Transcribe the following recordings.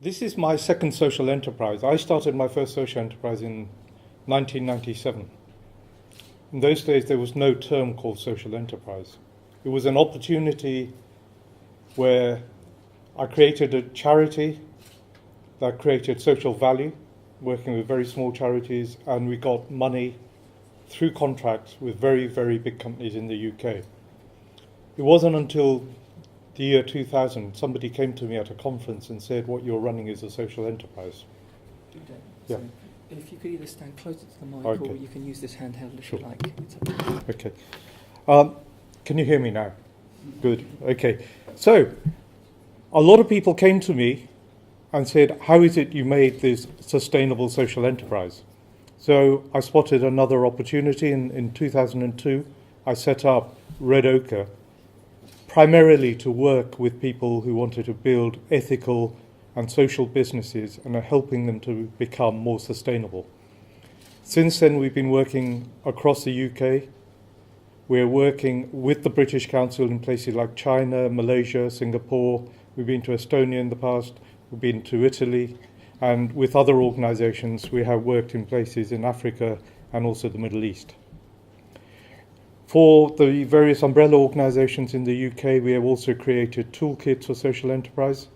This is my second social enterprise. I started my first social enterprise in 1997. In those days, there was no term called social enterprise. It was an opportunity where I created a charity that created social value, working with very small charities, and we got money through contracts with very, very big companies in the UK. It wasn't until the year 2000, somebody came to me at a conference and said, what you're running is a social enterprise. Uday, Yeah. so if you could either stand closer to the mic Okay. or you can use this handheld if Sure. you like. It's up to you. Okay. Can you hear me now? Good. Okay. So, a lot of people came to me and said, how is it you made this sustainable social enterprise? So I spotted another opportunity in 2002. I set up Red Ochre primarily to work with people who wanted to build ethical and social businesses and are helping them to become more sustainable. Since then, we've been working across the UK. We're working with the British Council in places like China, Malaysia, Singapore. We've been to Estonia in the past. We've been to Italy. And with other organizations, we have worked in places in Africa and also the Middle East. For the various umbrella organizations in the UK, we have also created toolkits for social enterprise,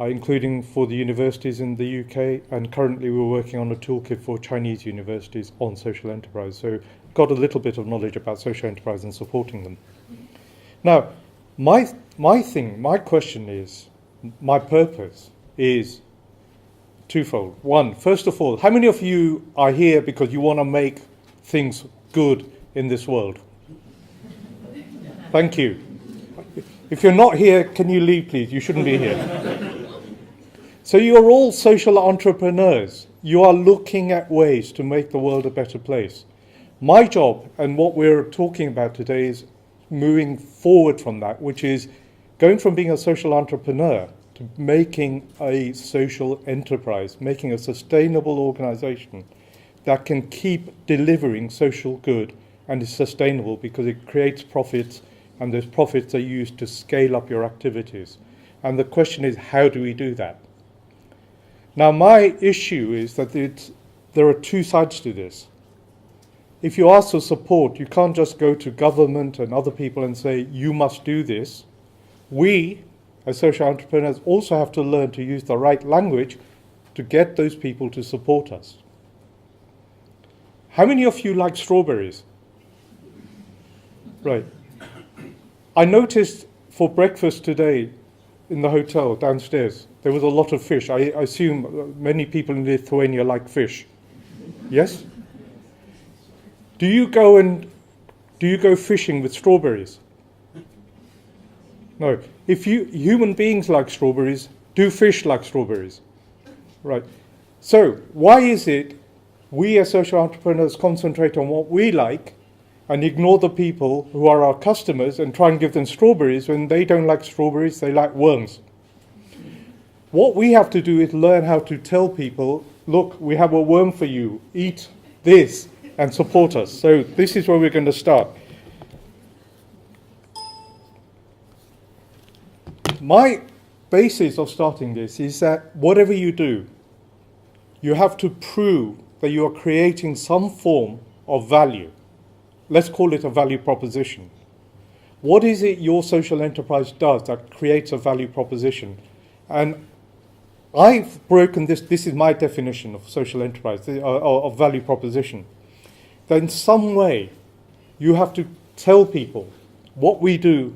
including for the universities in the UK, and currently we're working on a toolkit for Chinese universities on social enterprise. So got a little bit of knowledge about social enterprise and supporting them. Now, my question is, my purpose is twofold. One, first of all, how many of you are here because you want to make things good in this world? Thank you. If you're not here, can you leave, please? You shouldn't be here. So you're all social entrepreneurs. You are looking at ways to make the world a better place. My job, and what we're talking about today, is moving forward from that, which is going from being a social entrepreneur to making a social enterprise, making a sustainable organization that can keep delivering social good and is sustainable because it creates profits, and those profits are used to scale up your activities. And the question is, how do we do that? Now, my issue is that there are two sides to this. If you ask for support, you can't just go to government and other people and say, you must do this. We, as social entrepreneurs, also have to learn to use the right language to get those people to support us. How many of you like strawberries? Right. I noticed for breakfast today in the hotel downstairs, there was a lot of fish. I assume many people in Lithuania like fish. Yes? Do you go fishing with strawberries? No. If human beings like strawberries, do fish like strawberries? Right. So why is it we as social entrepreneurs concentrate on what we like and ignore the people who are our customers and try and give them strawberries when they don't like strawberries, they like worms? What we have to do is learn how to tell people, look, we have a worm for you, eat this and support us. So this is where we're going to start. My basis of starting this is that whatever you do, you have to prove that you are creating some form of value. Let's call it a value proposition. What is it your social enterprise does that creates a value proposition? And I've broken this is my definition of social enterprise, of value proposition. That in some way, you have to tell people what we do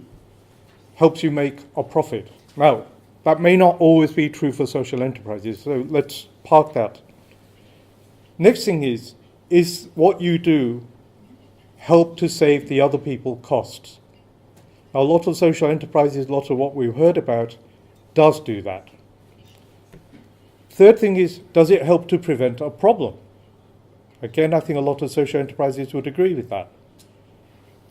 helps you make a profit. Now, that may not always be true for social enterprises, so let's park that. Next thing is what you do help to save the other people costs? Now, a lot of social enterprises, a lot of what we've heard about, does do that. Third thing is, does it help to prevent a problem? Again, I think a lot of social enterprises would agree with that.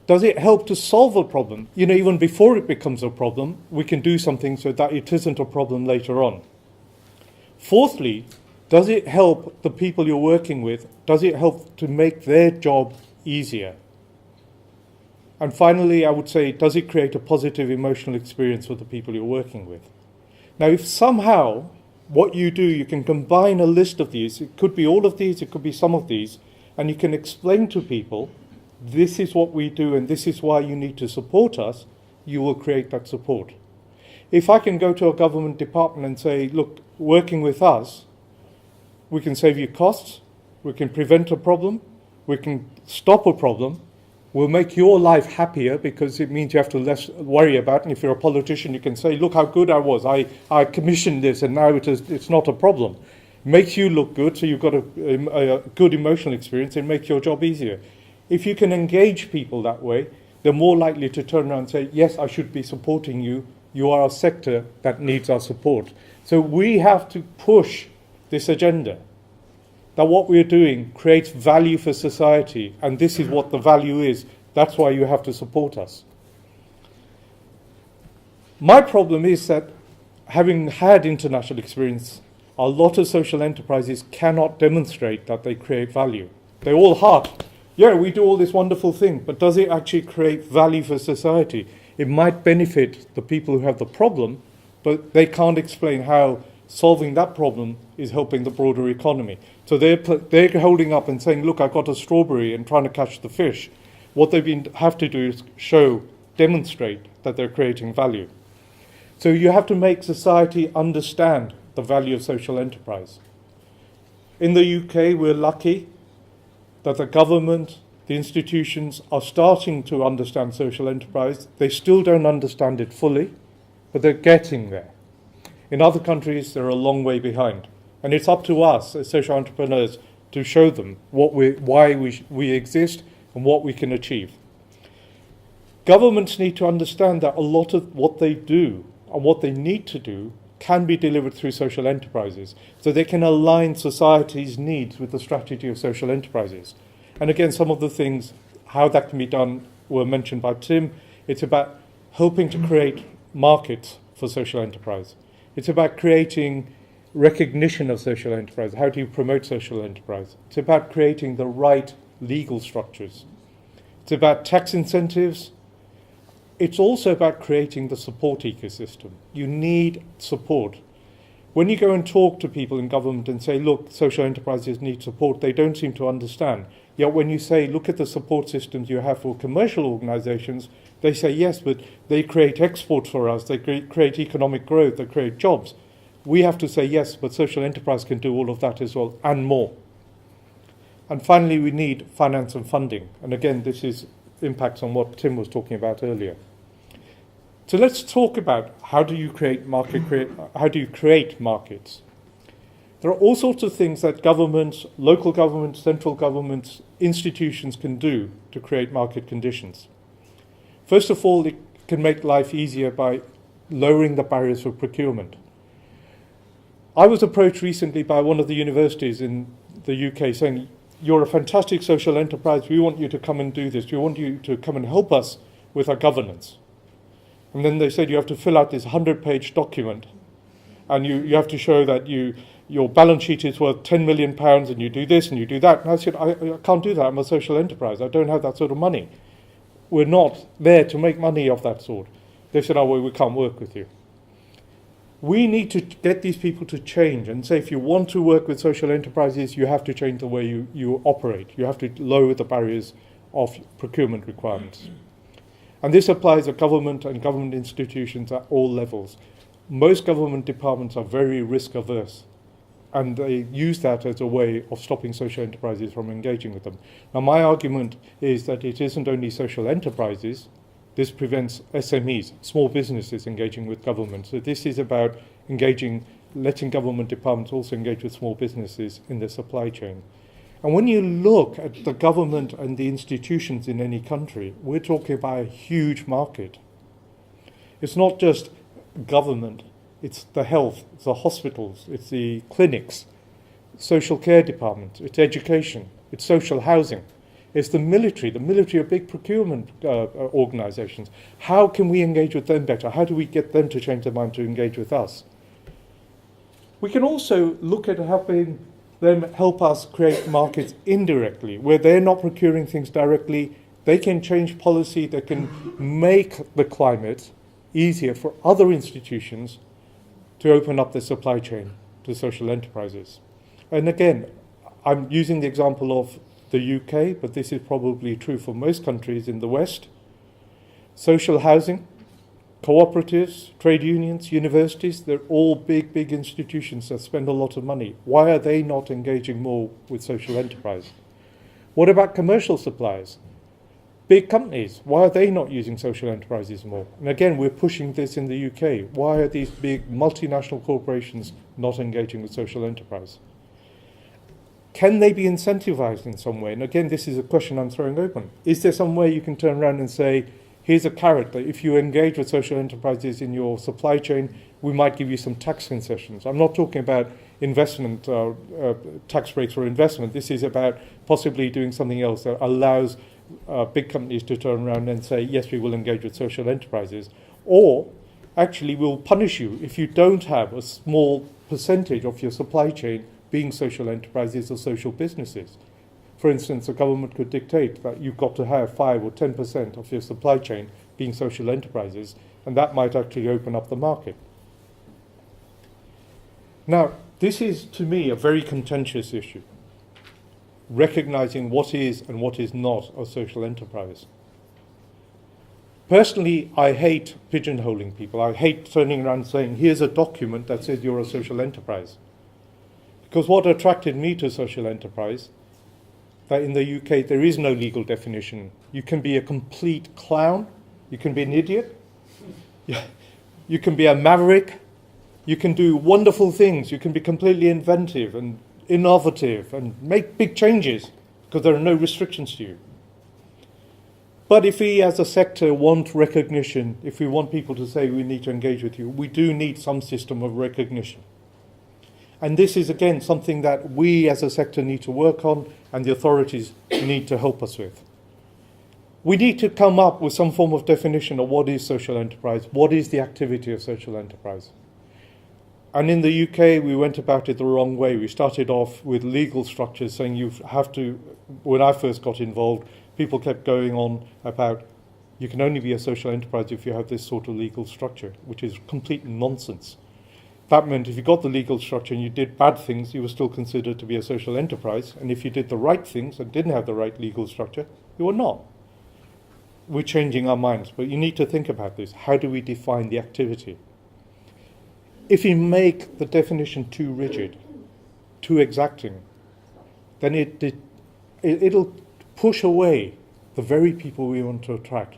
Does it help to solve a problem? Even before it becomes a problem, we can do something so that it isn't a problem later on. Fourthly, does it help the people you're working with? Does it help to make their job easier? And finally, I would say, does it create a positive emotional experience for the people you're working with? Now, if somehow what you do, you can combine a list of these. It could be all of these, it could be some of these, and you can explain to people, this is what we do and this is why you need to support us. You will create that support. If I can go to a government department and say, look, working with us, we can save you costs, we can prevent a problem, we can stop a problem, we'll make your life happier because it means you have to less worry about it. And if you're a politician, you can say, look how good I was. I commissioned this and now it's not a problem. It makes you look good, so you've got a good emotional experience. It makes your job easier. If you can engage people that way, they're more likely to turn around and say, yes, I should be supporting you. You are a sector that needs our support. So we have to push this agenda that what we're doing creates value for society, and this is what the value is. That's why you have to support us. My problem is that, having had international experience, a lot of social enterprises cannot demonstrate that they create value. They all heart, yeah, we do all this wonderful thing, but does it actually create value for society? It might benefit the people who have the problem, but they can't explain how solving that problem is helping the broader economy. So they're holding up and saying, look, I got a strawberry and trying to catch the fish. What they have to do is demonstrate that they're creating value. So you have to make society understand the value of social enterprise. In the UK, we're lucky that the government, the institutions are starting to understand social enterprise. They still don't understand it fully, but they're getting there. In other countries, they're a long way behind. And it's up to us as social entrepreneurs to show them why we exist and what we can achieve. Governments need to understand that a lot of what they do and what they need to do can be delivered through social enterprises, so they can align society's needs with the strategy of social enterprises. And again, some of the things, how that can be done, were mentioned by Tim. It's about helping to create markets for social enterprise. It's about creating recognition of social enterprise. How do you promote social enterprise? It's about creating the right legal structures. It's about tax incentives. It's also about creating the support ecosystem. You need support. When you go and talk to people in government and say, look, social enterprises need support, they don't seem to understand. Yet when you say, look at the support systems you have for commercial organizations, they say, yes, but they create exports for us, they create economic growth, they create jobs. We have to say, yes, but social enterprise can do all of that as well, and more. And finally, we need finance and funding. And again, this impacts on what Tim was talking about earlier. So let's talk about how do you create markets. There are all sorts of things that governments, local governments, central governments, institutions can do to create market conditions. First of all, it can make life easier by lowering the barriers for procurement. I was approached recently by one of the universities in the UK saying, you're a fantastic social enterprise, we want you to come and do this, we want you to come and help us with our governance. And then they said you have to fill out this 100-page document, and you have to show that your balance sheet is worth £10 million, and you do this and you do that. And I said, I can't do that, I'm a social enterprise, I don't have that sort of money. We're not there to make money of that sort. They said, oh, well, we can't work with you. We need to get these people to change and say, if you want to work with social enterprises, you have to change the way you operate. You have to lower the barriers of procurement requirements. And this applies to government and government institutions at all levels. Most government departments are very risk averse, and they use that as a way of stopping social enterprises from engaging with them. Now, my argument is that it isn't only social enterprises. This prevents SMEs, small businesses, engaging with government. So this is about letting government departments also engage with small businesses in the supply chain. And when you look at the government and the institutions in any country, we're talking about a huge market. It's not just government, it's the health, it's the hospitals, it's the clinics, social care departments, it's education, it's social housing. It's the military. The military are big procurement organizations. How can we engage with them better? How do we get them to change their mind to engage with us? We can also look at helping them help us create markets indirectly, where they're not procuring things directly. They can change policy. They can make the climate easier for other institutions to open up their supply chain, to social enterprises. And again, I'm using the example of the UK, but this is probably true for most countries in the West. Social housing, cooperatives, trade unions, universities, they're all big, big institutions that spend a lot of money. Why are they not engaging more with social enterprise? What about commercial suppliers? Big companies, why are they not using social enterprises more? And again, we're pushing this in the UK. Why are these big multinational corporations not engaging with social enterprise? Can they be incentivized in some way? And again, this is a question I'm throwing open. Is there some way you can turn around and say, here's a carrot that if you engage with social enterprises in your supply chain, we might give you some tax concessions. I'm not talking about investment, tax breaks for investment. This is about possibly doing something else that allows big companies to turn around and say, yes, we will engage with social enterprises. Or actually we'll punish you if you don't have a small percentage of your supply chain being social enterprises or social businesses. For instance, the government could dictate that you've got to have 5 or 10% of your supply chain being social enterprises, and that might actually open up the market. Now, this is, to me, a very contentious issue, recognizing what is and what is not a social enterprise. Personally, I hate pigeonholing people. I hate turning around and saying, here's a document that says you're a social enterprise. Because what attracted me to social enterprise, that in the UK there is no legal definition. You can be a complete clown, you can be an idiot, you can be a maverick, you can do wonderful things, you can be completely inventive and innovative and make big changes because there are no restrictions to you. But if we as a sector want recognition, if we want people to say we need to engage with you, we do need some system of recognition. And this is, again, something that we as a sector need to work on and the authorities need to help us with. We need to come up with some form of definition of what is social enterprise, what is the activity of social enterprise. And in the UK, we went about it the wrong way. We started off with legal structures saying you have to, when I first got involved, people kept going on about you can only be a social enterprise if you have this sort of legal structure, which is complete nonsense. That meant if you got the legal structure and you did bad things, you were still considered to be a social enterprise. And if you did the right things and didn't have the right legal structure, you were not. We're changing our minds, but you need to think about this. How do we define the activity? If you make the definition too rigid, too exacting, then it'll push away the very people we want to attract.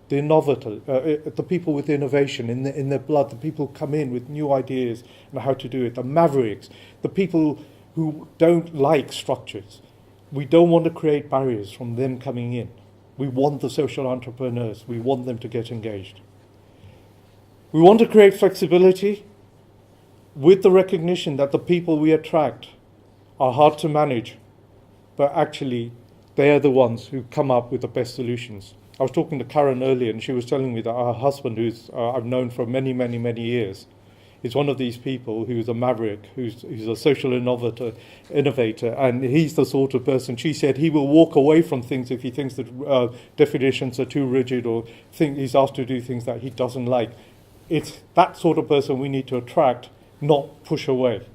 The innovator, the people with innovation in their blood, the people who come in with new ideas and how to do it, the mavericks, the people who don't like structures. We don't want to create barriers from them coming in. We want the social entrepreneurs. We want them to get engaged. We want to create flexibility with the recognition that the people we attract are hard to manage, but actually they are the ones who come up with the best solutions. I was talking to Karen earlier, and she was telling me that her husband, who's I've known for many, many, many years, is one of these people who's a maverick, who's a social innovator, and he's the sort of person, she said, he will walk away from things if he thinks that definitions are too rigid or he's asked to do things that he doesn't like. It's that sort of person we need to attract, not push away.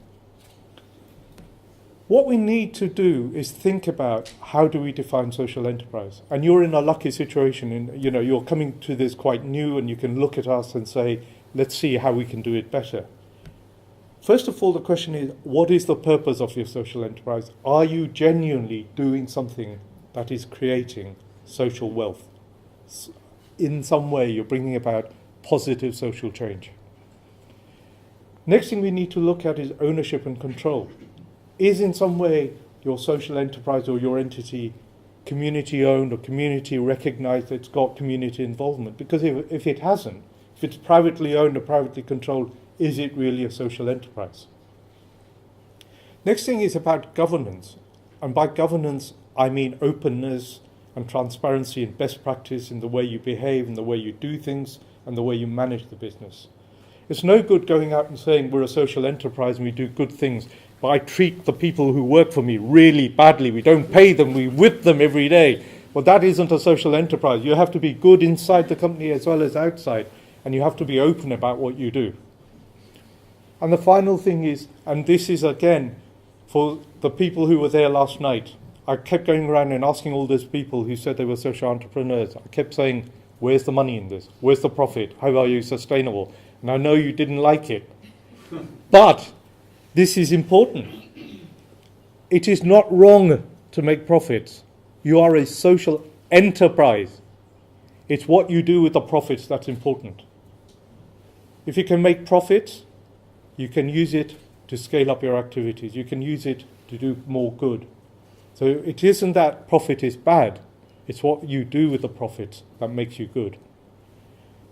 What we need to do is think about how do we define social enterprise. And you're in a lucky situation, you're coming to this quite new, and you can look at us and say, let's see how we can do it better. First of all, the question is, what is the purpose of your social enterprise? Are you genuinely doing something that is creating social wealth? In some way, you're bringing about positive social change. Next thing we need to look at is ownership and control. Is in some way your social enterprise or your entity community owned or community recognized, it's got community involvement? Because if it hasn't, if it's privately owned or privately controlled, is it really a social enterprise? Next thing is about governance. And by governance, I mean openness and transparency and best practice in the way you behave and the way you do things and the way you manage the business. It's no good going out and saying we're a social enterprise and we do good things, but I treat the people who work for me really badly. We don't pay them, we whip them every day. Well, that isn't a social enterprise. You have to be good inside the company as well as outside, and you have to be open about what you do. And the final thing is, and this is again for the people who were there last night, I kept going around and asking all those people who said they were social entrepreneurs, I kept saying, where's the money in this? Where's the profit? How are you sustainable? And I know you didn't like it, but this is important. It is not wrong to make profits. You are a social enterprise. It's what you do with the profits that's important. If you can make profits, you can use it to scale up your activities. You can use it to do more good. So it isn't that profit is bad. It's what you do with the profits that makes you good.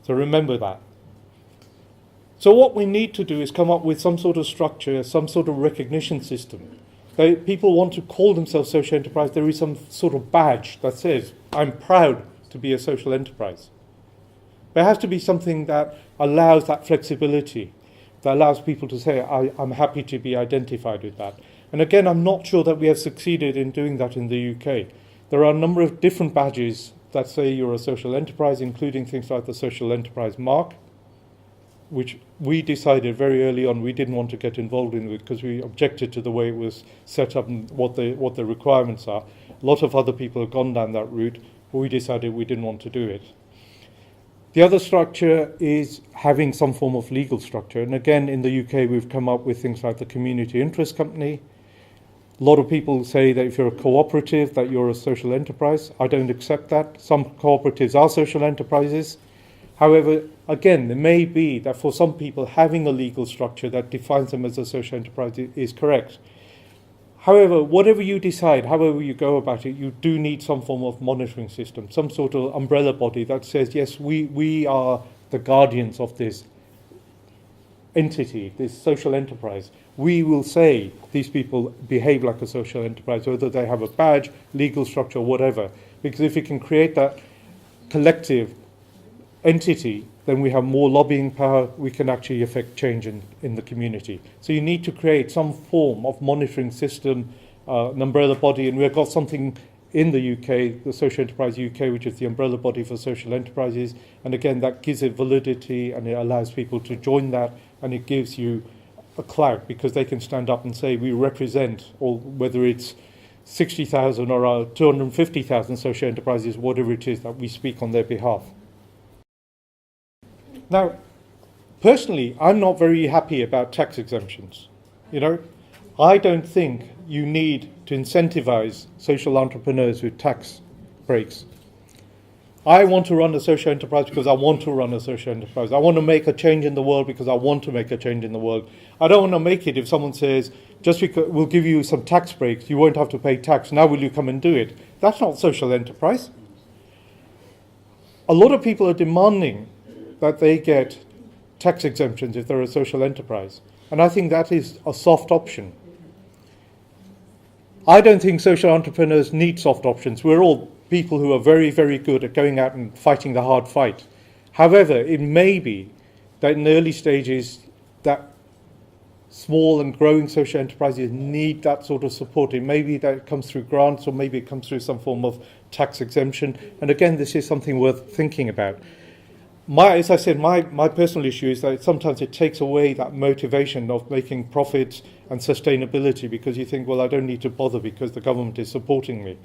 So remember that. So what we need to do is come up with some sort of structure, some sort of recognition system. People want to call themselves social enterprise. There is some sort of badge that says, I'm proud to be a social enterprise. There has to be something that allows that flexibility, that allows people to say, I'm happy to be identified with that. And again, I'm not sure that we have succeeded in doing that in the UK. There are a number of different badges that say you're a social enterprise, including things like the social enterprise mark, which we decided very early on we didn't want to get involved in because we objected to the way it was set up and what the requirements are. A lot of other people have gone down that route, but we decided we didn't want to do it. The other structure is having some form of legal structure. And again, in the UK, we've come up with things like the community interest company. A lot of people say that if you're a cooperative, that you're a social enterprise. I don't accept that. Some cooperatives are social enterprises. However, again, it may be that for some people, having a legal structure that defines them as a social enterprise is correct. However, whatever you decide, however you go about it, you do need some form of monitoring system, some sort of umbrella body that says, yes, we are the guardians of this entity, this social enterprise. We will say these people behave like a social enterprise, whether they have a badge, legal structure, whatever. Because if you can create that collective entity, then we have more lobbying power, we can actually affect change in the community. So you need to create some form of monitoring system, an umbrella body, and we've got something in the UK, the Social Enterprise UK, which is the umbrella body for social enterprises, and again that gives it validity and it allows people to join that, and it gives you a clout because they can stand up and say we represent, or whether it's 60,000 or 250,000 social enterprises, whatever it is, that we speak on their behalf. Now, personally, I'm not very happy about tax exemptions. I don't think you need to incentivize social entrepreneurs with tax breaks. I want to run a social enterprise because I want to run a social enterprise. I want to make a change in the world because I want to make a change in the world. I don't want to make it if someone says, just because we'll give you some tax breaks, you won't have to pay tax, now will you come and do it? That's not social enterprise. A lot of people are demanding that they get tax exemptions if they're a social enterprise. And I think that is a soft option. I don't think social entrepreneurs need soft options. We're all people who are very, very good at going out and fighting the hard fight. However, it may be that in the early stages that small and growing social enterprises need that sort of support. It may be that it comes through grants or maybe it comes through some form of tax exemption. And again, this is something worth thinking about. As I said, my personal issue is that sometimes it takes away that motivation of making profits and sustainability because you think, well, I don't need to bother because the government is supporting me.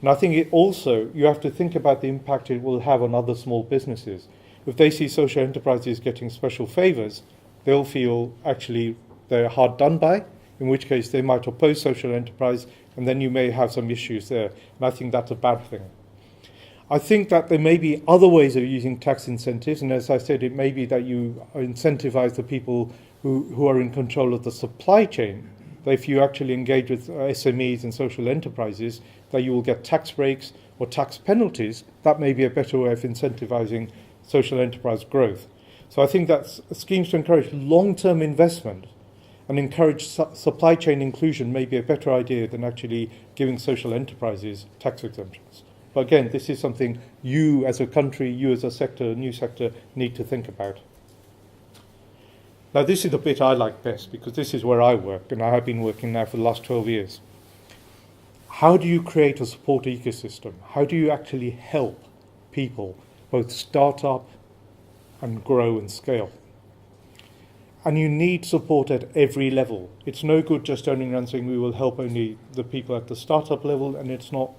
And I think you have to think about the impact it will have on other small businesses. If they see social enterprises getting special favours, they'll feel actually they're hard done by, in which case they might oppose social enterprise, and then you may have some issues there. And I think that's a bad thing. I think that there may be other ways of using tax incentives, and as I said, it may be that you incentivize the people who are in control of the supply chain, that if you actually engage with SMEs and social enterprises, that you will get tax breaks or tax penalties. That may be a better way of incentivizing social enterprise growth. So I think that schemes to encourage long-term investment and encourage supply chain inclusion may be a better idea than actually giving social enterprises tax exemptions. But again, this is something you as a country, you as a sector, a new sector, need to think about. Now, this is the bit I like best because this is where I work, and I have been working now for the last 12 years. How do you create a support ecosystem? How do you actually help people both start up and grow and scale? And you need support at every level. It's no good just turning around saying we will help only the people at the startup level, and it's not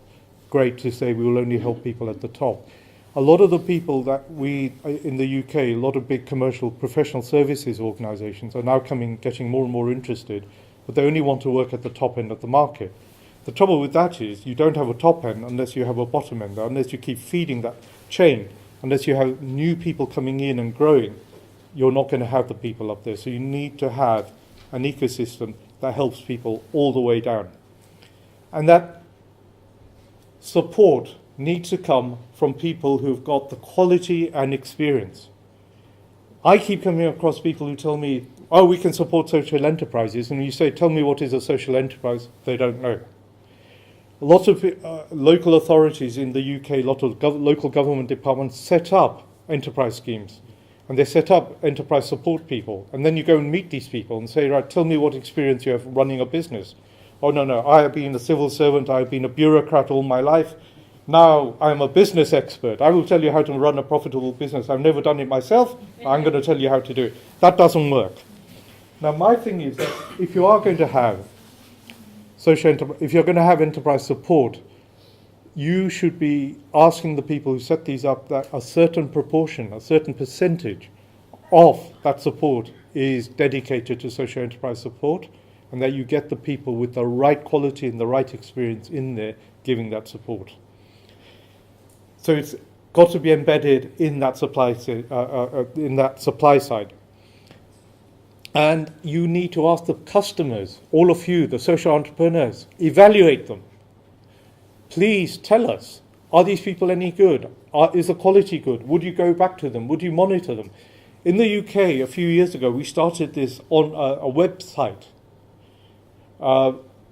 great to say we will only help people at the top. A lot of the people that we, in the UK, a lot of big commercial professional services organisations are now getting more and more interested, but they only want to work at the top end of the market. The trouble with that is you don't have a top end unless you have a bottom end, unless you keep feeding that chain, unless you have new people coming in and growing, you're not going to have the people up there. So you need to have an ecosystem that helps people all the way down. And that support needs to come from people who've got the quality and experience. I keep coming across people who tell me, oh, we can support social enterprises. And you say, tell me what is a social enterprise? They don't know. Lots of local authorities in the UK, a lot of local government departments set up enterprise schemes. And they set up enterprise support people. And then you go and meet these people and say, right, tell me what experience you have running a business. Oh, no, I have been a civil servant. I have been a bureaucrat all my life. Now I'm a business expert. I will tell you how to run a profitable business. I've never done it myself. I'm going to tell you how to do it. That doesn't work. Now, my thing is that if you are going to have if you're going to have enterprise support, you should be asking the people who set these up that a certain proportion, a certain percentage of that support is dedicated to social enterprise support, and that you get the people with the right quality and the right experience in there giving that support. So it's got to be embedded in that supply side. And you need to ask the customers, all of you, the social entrepreneurs, evaluate them. Please tell us, are these people any good? Is the quality good? Would you go back to them? Would you monitor them? In the UK, a few years ago, we started this on a website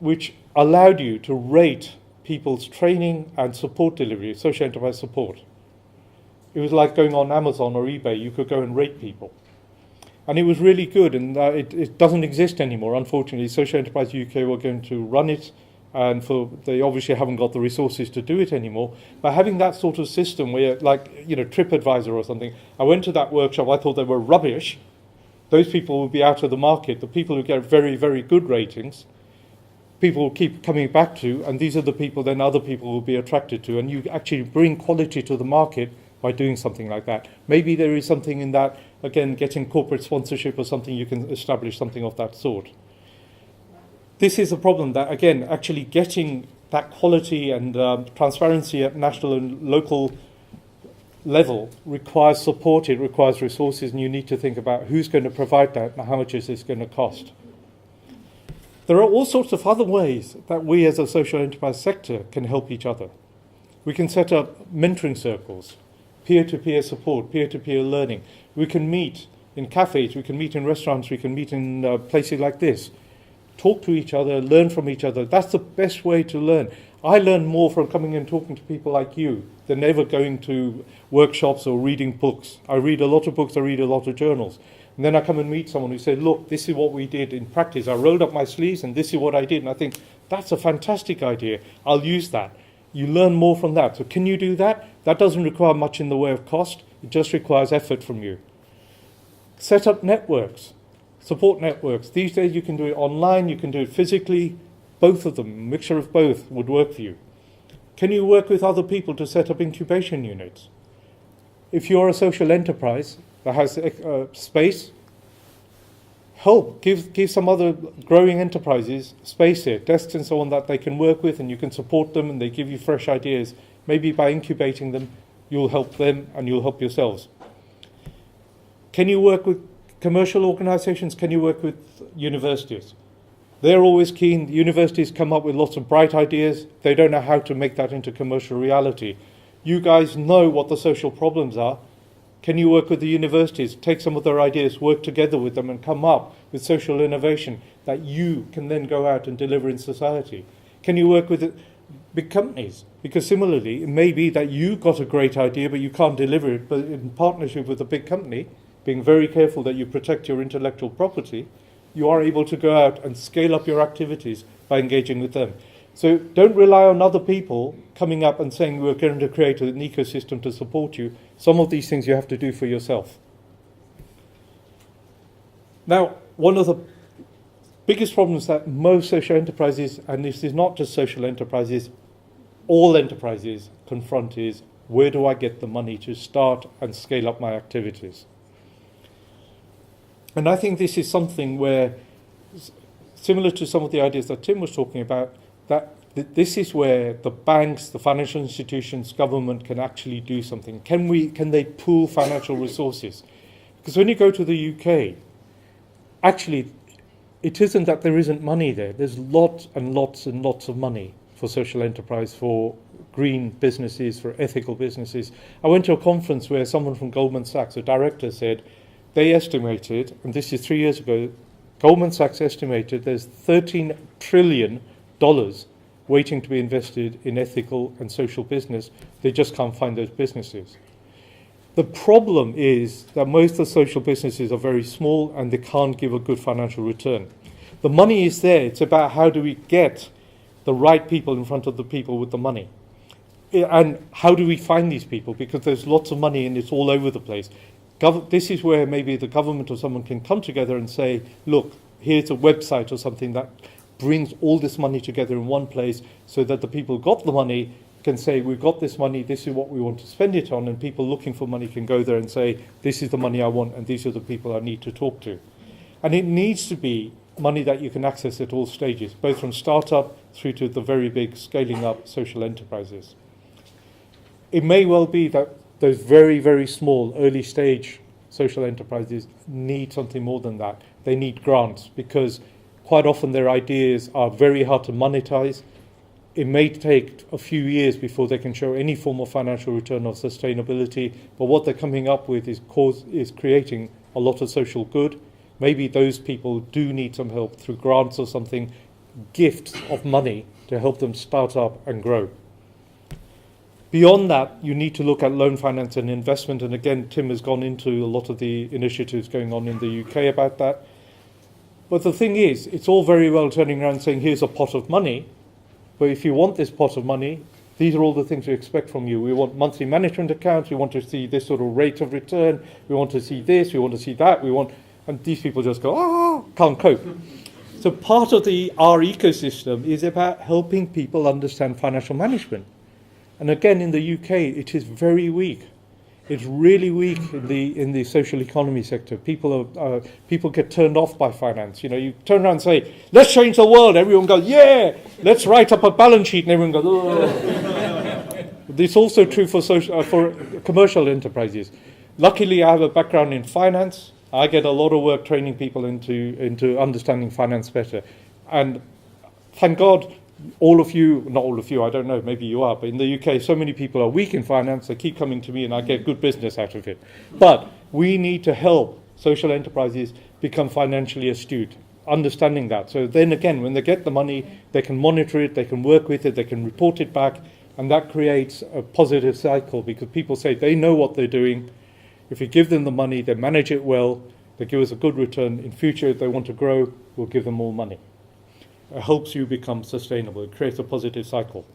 which allowed you to rate people's training and support delivery, social enterprise support. It was like going on Amazon or eBay. You could go and rate people. And it was really good, and it doesn't exist anymore, unfortunately. Social Enterprise UK were going to run it, and they obviously haven't got the resources to do it anymore. But having that sort of system where, like, TripAdvisor or something, I went to that workshop, I thought they were rubbish. Those people will be out of the market. The people who get very, very good ratings, people will keep coming back to, and these are the people then other people will be attracted to. And you actually bring quality to the market by doing something like that. Maybe there is something in that, again, getting corporate sponsorship or something, you can establish something of that sort. This is a problem that, again, actually getting that quality and transparency at national and local level requires support, it requires resources, and you need to think about who's going to provide that and how much is this going to cost. There are all sorts of other ways that we as a social enterprise sector can help each other. We can set up mentoring circles, peer-to-peer support, peer-to-peer learning. We can meet in cafes, we can meet in restaurants, we can meet in places like this. Talk to each other, learn from each other. That's the best way to learn. I learn more from coming and talking to people like you than ever going to workshops or reading books. I read a lot of books, I read a lot of journals. And then I come and meet someone who said, look, this is what we did in practice. I rolled up my sleeves and this is what I did. And I think, that's a fantastic idea. I'll use that. You learn more from that. So can you do that? That doesn't require much in the way of cost. It just requires effort from you. Set up networks, support networks. These days you can do it online, you can do it physically. Both of them, a mixture of both would work for you. Can you work with other people to set up incubation units? If you're a social enterprise that has space, help, give some other growing enterprises space here, desks and so on that they can work with, and you can support them and they give you fresh ideas. Maybe by incubating them, you'll help them and you'll help yourselves. Can you work with commercial organizations? Can you work with universities? They're always keen. The universities come up with lots of bright ideas. They don't know how to make that into commercial reality. You guys know what the social problems are. Can you work with the universities, take some of their ideas, work together with them and come up with social innovation that you can then go out and deliver in society? Can you work with big companies? Because similarly, it may be that you got a great idea but you can't deliver it, but in partnership with a big company, being very careful that you protect your intellectual property, you are able to go out and scale up your activities by engaging with them. So don't rely on other people coming up and saying we're going to create an ecosystem to support you. Some of these things you have to do for yourself. Now, one of the biggest problems that most social enterprises, and this is not just social enterprises, all enterprises confront is, where do I get the money to start and scale up my activities? And I think this is something where, similar to some of the ideas that Tim was talking about, that this is where the banks, the financial institutions, government can actually do something. Can they pool financial resources? Because when you go to the UK, actually, it isn't that there isn't money there. There's lots and lots and lots of money for social enterprise, for green businesses, for ethical businesses. I went to a conference where someone from Goldman Sachs, a director, said they estimated, and this is 3 years ago, Goldman Sachs estimated there's $13 trillion waiting to be invested in ethical and social business. They just can't find those businesses. The problem is that most of the social businesses are very small and they can't give a good financial return. The money is there. It's about how do we get the right people in front of the people with the money. And how do we find these people? Because there's lots of money and it's all over the place. This is where maybe the government or someone can come together and say, look, here's a website or something that brings all this money together in one place so that the people who got the money can say, we've got this money, this is what we want to spend it on, and people looking for money can go there and say, this is the money I want and these are the people I need to talk to. And it needs to be money that you can access at all stages, both from startup through to the very big scaling up social enterprises. It may well be that those very, very small early stage social enterprises need something more than that. They need grants because quite often their ideas are very hard to monetize. It may take a few years before they can show any form of financial return or sustainability, but what they're coming up with is creating a lot of social good. Maybe those people do need some help through grants or something, gifts of money to help them start up and grow. Beyond that, you need to look at loan finance and investment. And again, Tim has gone into a lot of the initiatives going on in the UK about that. But the thing is, it's all very well turning around saying, here's a pot of money. But if you want this pot of money, these are all the things we expect from you. We want monthly management accounts. We want to see this sort of rate of return. We want to see this. We want to see that. And these people just go, can't cope. So part of our ecosystem is about helping people understand financial management. And again, in the UK, it is very weak. It's really weak in the social economy sector. People get turned off by finance. You know, you turn around and say, let's change the world. Everyone goes, yeah. Let's write up a balance sheet. And everyone goes, oh. This is also true for commercial enterprises. Luckily, I have a background in finance. I get a lot of work training people into understanding finance better. And thank God, all of you, not all of you, I don't know, maybe you are, but in the UK, so many people are weak in finance, they keep coming to me and I get good business out of it. But we need to help social enterprises become financially astute, understanding that. So then again, when they get the money, they can monitor it, they can work with it, they can report it back, and that creates a positive cycle because people say they know what they're doing. If we give them the money, they manage it well, they give us a good return. In future, if they want to grow, we'll give them more money. It helps you become sustainable. It creates a positive cycle.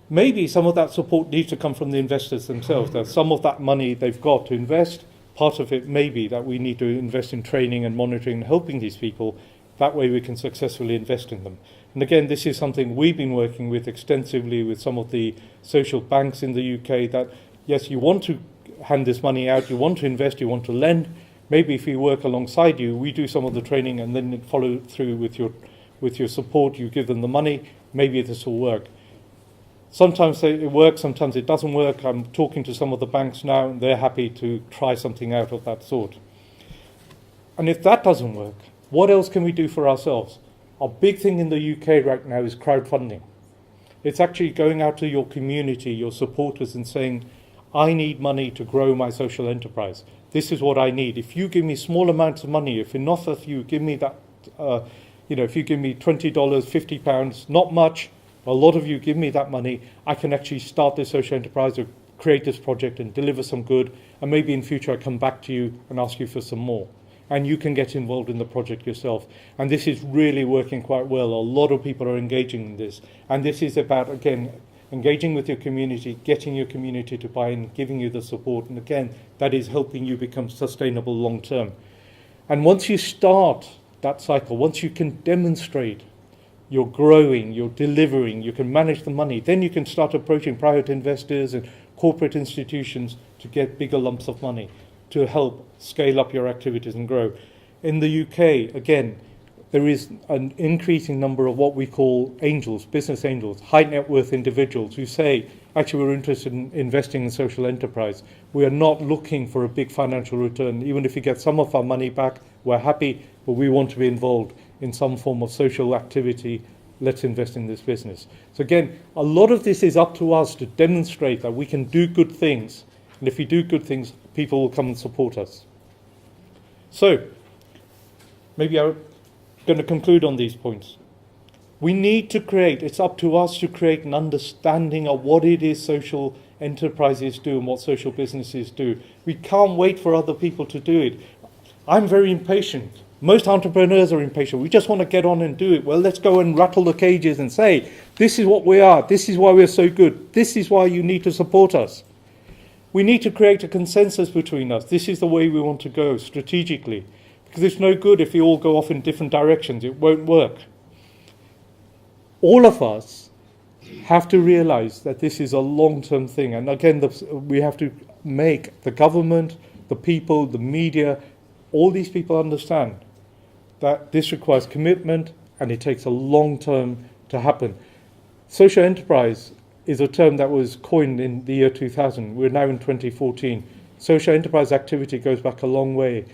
Maybe some of that support needs to come from the investors themselves. That some of that money they've got to invest, part of it may be that we need to invest in training and monitoring and helping these people. That way we can successfully invest in them. And again, this is something we've been working with extensively with some of the social banks in the UK that, yes, you want to hand this money out, you want to invest, you want to lend. Maybe if we work alongside you, we do some of the training and then follow through with your support, you give them the money, maybe this will work. Sometimes it works, sometimes it doesn't work. I'm talking to some of the banks now and they're happy to try something out of that sort. And if that doesn't work, what else can we do for ourselves? Our big thing in the UK right now is crowdfunding. It's actually going out to your community, your supporters and saying, I need money to grow my social enterprise. This is what I need. If you give me small amounts of money, if enough of you give me that, if you give me $20, £50, not much, a lot of you give me that money, I can actually start this social enterprise or create this project and deliver some good. And maybe in future I come back to you and ask you for some more. And you can get involved in the project yourself. And this is really working quite well. A lot of people are engaging in this. And this is about, again, engaging with your community, getting your community to buy in, giving you the support. And again, that is helping you become sustainable long term. And once you start that cycle, once you can demonstrate you're growing, you're delivering, you can manage the money, then you can start approaching private investors and corporate institutions to get bigger lumps of money to help scale up your activities and grow. In the UK, again, there is an increasing number of what we call angels, business angels, high net worth individuals who say, actually, we're interested in investing in social enterprise. We are not looking for a big financial return. Even if we get some of our money back, we're happy, but we want to be involved in some form of social activity. Let's invest in this business. So again, a lot of this is up to us to demonstrate that we can do good things. And if we do good things, people will come and support us. So, maybe I'm going to conclude on these points. We need to create, it's up to us to create an understanding of what it is social enterprises do and what social businesses do. We can't wait for other people to do it. I'm very impatient. Most entrepreneurs are impatient. We just want to get on and do it. Well, let's go and rattle the cages and say, this is what we are. This is why we're so good. This is why you need to support us. We need to create a consensus between us. This is the way we want to go strategically. Because it's no good if we all go off in different directions. It won't work. All of us have to realize that this is a long-term thing. And again, we have to make the government, the people, the media, all these people understand that this requires commitment and it takes a long term to happen. Social enterprise is a term that was coined in the year 2000. We're now in 2014. Social enterprise activity goes back a long way.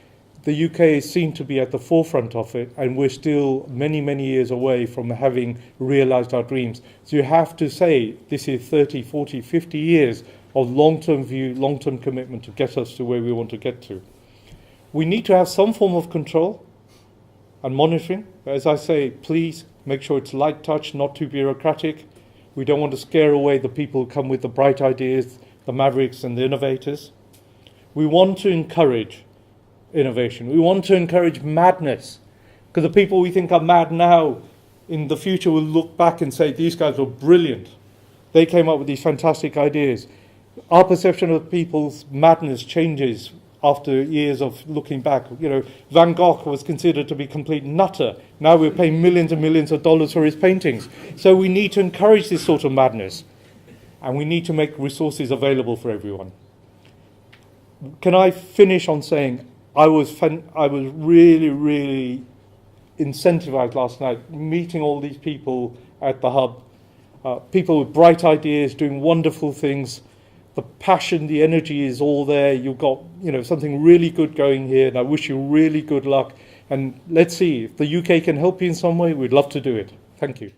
The UK is seen to be at the forefront of it, and we're still many, many years away from having realized our dreams. So you have to say this is 30, 40, 50 years of long-term view, long-term commitment to get us to where we want to get to. We need to have some form of control and monitoring. As I say, please make sure it's light touch, not too bureaucratic. We don't want to scare away the people who come with the bright ideas, the mavericks and the innovators. We want to encourage innovation. We want to encourage madness, because the people we think are mad now in the future will look back and say, these guys were brilliant. They came up with these fantastic ideas. Our perception of people's madness changes after years of looking back. You know, Van Gogh was considered to be a complete nutter. Now we're paying millions and millions of dollars for his paintings. So we need to encourage this sort of madness, and we need to make resources available for everyone. Can I finish on saying I was really, really incentivized last night, meeting all these people at the hub, people with bright ideas, doing wonderful things. The passion, the energy is all there. You've got, something really good going here, and I wish you really good luck. And let's see, if the UK can help you in some way, we'd love to do it. Thank you.